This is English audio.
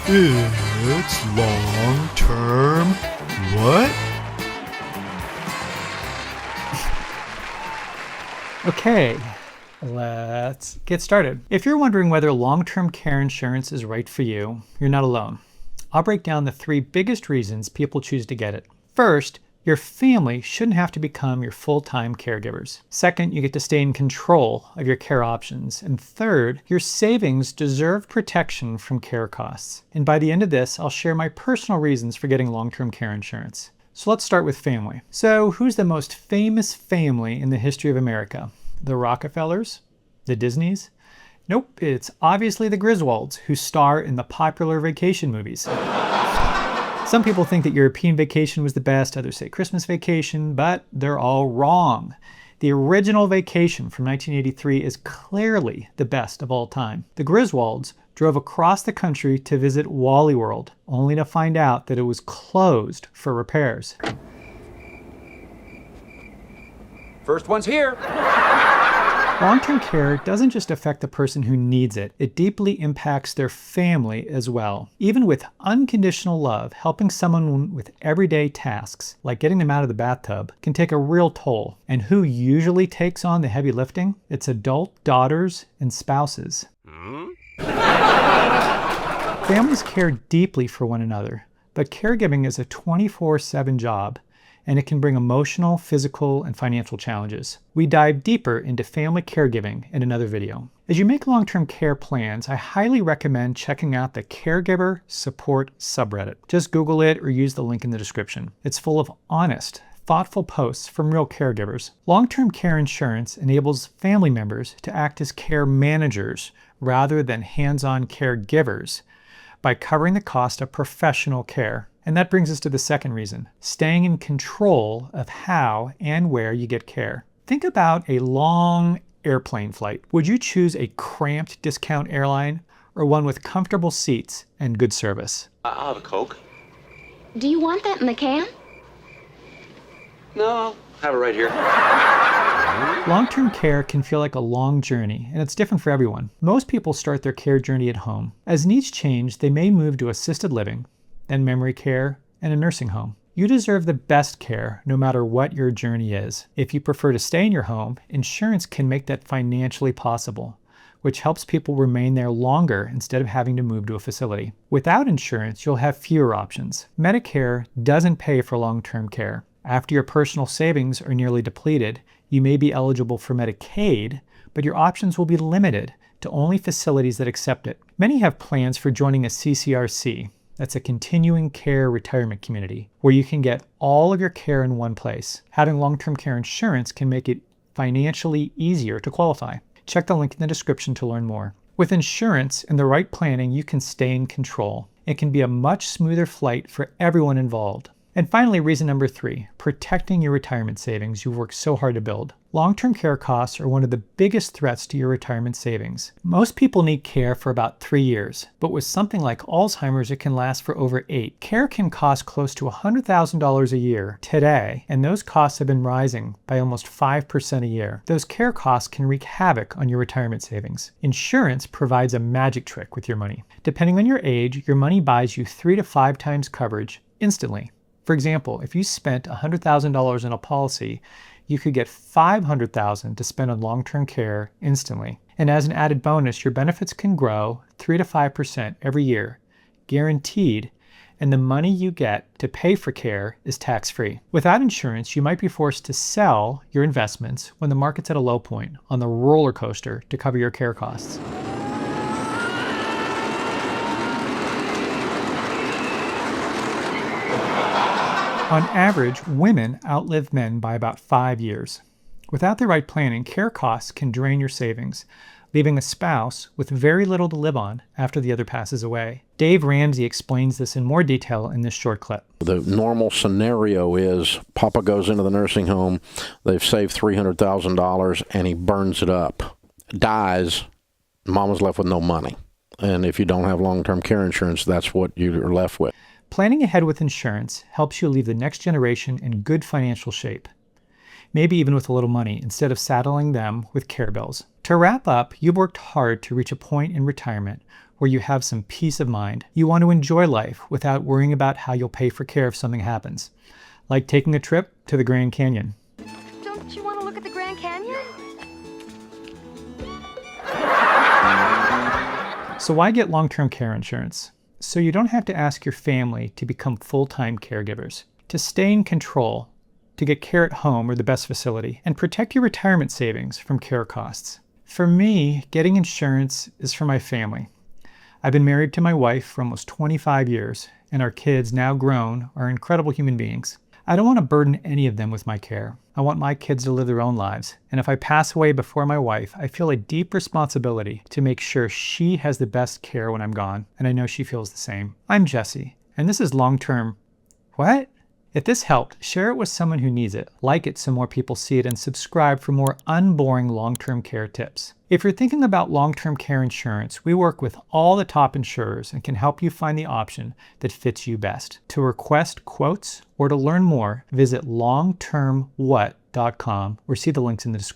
It's long-term what? Okay, let's get started. If you're wondering whether long-term care insurance is right for you, you're not alone. I'll break down the 3 biggest reasons people choose to get it. First, your family shouldn't have to become your full-time caregivers. Second, you get to stay in control of your care options. And third, your savings deserve protection from care costs. And by the end of this, I'll share my personal reasons for getting long-term care insurance. So let's start with family. So who's the most famous family in the history of America? The Rockefellers? The Disneys? Nope, it's obviously the Griswolds, who star in the popular vacation movies. Some people think that European Vacation was the best, others say Christmas Vacation, but they're all wrong. The original Vacation from 1983 is clearly the best of all time. The Griswolds drove across the country to visit Wally World, only to find out that it was closed for repairs. First one's here. Long-term care doesn't just affect the person who needs it, it deeply impacts their family as well. Even with unconditional love, helping someone with everyday tasks, like getting them out of the bathtub, can take a real toll. And who usually takes on the heavy lifting? It's adult daughters and spouses. Families care deeply for one another, but caregiving is a 24/7 job, and it can bring emotional, physical, and financial challenges. We dive deeper into family caregiving in another video. As you make long-term care plans, I highly recommend checking out the Caregiver support subreddit. Just Google it or use the link in the description. It's full of honest, thoughtful posts from real caregivers. Long-term care insurance enables family members to act as care managers rather than hands-on caregivers by covering the cost of professional care. And that brings us to the second reason, staying in control of how and where you get care. Think about a long airplane flight. Would you choose a cramped discount airline or one with comfortable seats and good service? I'll have a Coke. Do you want that in the can? No, I'll have it right here. Long-term care can feel like a long journey, and it's different for everyone. Most people start their care journey at home. As needs change, they may move to assisted living, then memory care, and a nursing home. You deserve the best care no matter what your journey is. If you prefer to stay in your home, insurance can make that financially possible, which helps people remain there longer instead of having to move to a facility. Without insurance, you'll have fewer options. Medicare doesn't pay for long-term care. After your personal savings are nearly depleted, you may be eligible for Medicaid, but your options will be limited to only facilities that accept it. Many have plans for joining a CCRC. That's a continuing care retirement community where you can get all of your care in one place. Having long-term care insurance can make it financially easier to qualify. Check the link in the description to learn more. With insurance and the right planning, you can stay in control. It can be a much smoother flight for everyone involved. And finally, reason number 3, protecting your retirement savings you've worked so hard to build. Long-term care costs are one of the biggest threats to your retirement savings. Most people need care for about 3 years, but with something like Alzheimer's, it can last for over 8. Care can cost close to $100,000 a year today, and those costs have been rising by almost 5% a year. Those care costs can wreak havoc on your retirement savings. Insurance provides a magic trick with your money. Depending on your age, your money buys you 3 to 5 times coverage instantly. For example, if you spent $100,000 in a policy, you could get $500,000 to spend on long-term care instantly. And as an added bonus, your benefits can grow 3 to 5% every year, guaranteed, and the money you get to pay for care is tax-free. Without insurance, you might be forced to sell your investments when the market's at a low point on the roller coaster to cover your care costs. On average, women outlive men by about 5 years. Without the right planning, care costs can drain your savings, leaving a spouse with very little to live on after the other passes away. Dave Ramsey explains this in more detail in this short clip. The normal scenario is Papa goes into the nursing home, they've saved $300,000, and he burns it up, dies, Mama's left with no money. And if you don't have long-term care insurance, that's what you're left with. Planning ahead with insurance helps you leave the next generation in good financial shape, maybe even with a little money, instead of saddling them with care bills. To wrap up, you've worked hard to reach a point in retirement where you have some peace of mind. You want to enjoy life without worrying about how you'll pay for care if something happens, like taking a trip to the Grand Canyon. Don't you want to look at the Grand Canyon? So why get long-term care insurance? So you don't have to ask your family to become full-time caregivers, to stay in control, to get care at home or the best facility, and protect your retirement savings from care costs. For me, getting insurance is for my family. I've been married to my wife for almost 25 years, and our kids, now grown, are incredible human beings. I don't want to burden any of them with my care. I want my kids to live their own lives, and if I pass away before my wife, I feel a deep responsibility to make sure she has the best care when I'm gone, and I know she feels the same. I'm Jesse, and this is long-term... What? If this helped, share it with someone who needs it, like it so more people see it, and subscribe for more unboring long-term care tips. If you're thinking about long-term care insurance, we work with all the top insurers and can help you find the option that fits you best. To request quotes or to learn more, visit longtermwhat.com or see the links in the description.